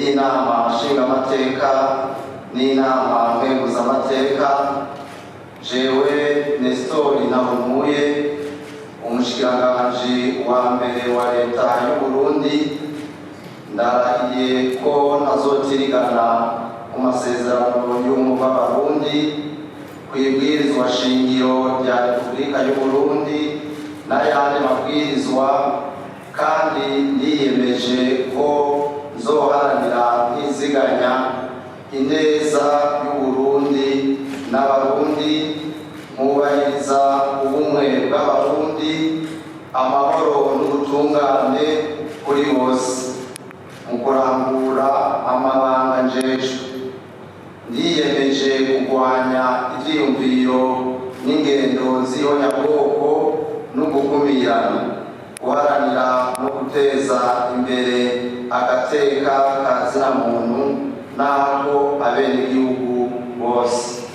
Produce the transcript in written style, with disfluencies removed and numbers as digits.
y'inama nshingamateka n'inama nkenguzamateka, jewe Nestor Ntahontuye, umushikiranganji wa mbere wa Reta y'u Burundi, ndarahiye ko ntazotirigana ku masezerano y'ubumwe bw'Abarundi, kw'ibwirizwa shingiro rya Repubulika y'u Burundi n'ayandi mabwirizwa, kandi niyemeje ko nzoharanira nkiziganya ineza y'u Burundi n'Abarundi, mwubahiriza ubumwe bw'Abarundi, amahoro n'ubutungane kuri bose, mu kurangura amabanga njejwe. Ndiyemeje kurwanya ivyiyumviro n'ingendo z'ihonyabwoko no gukumirana, guharanira no guteza imbere agateka ka zina muntu n'ako abenegihugu bose.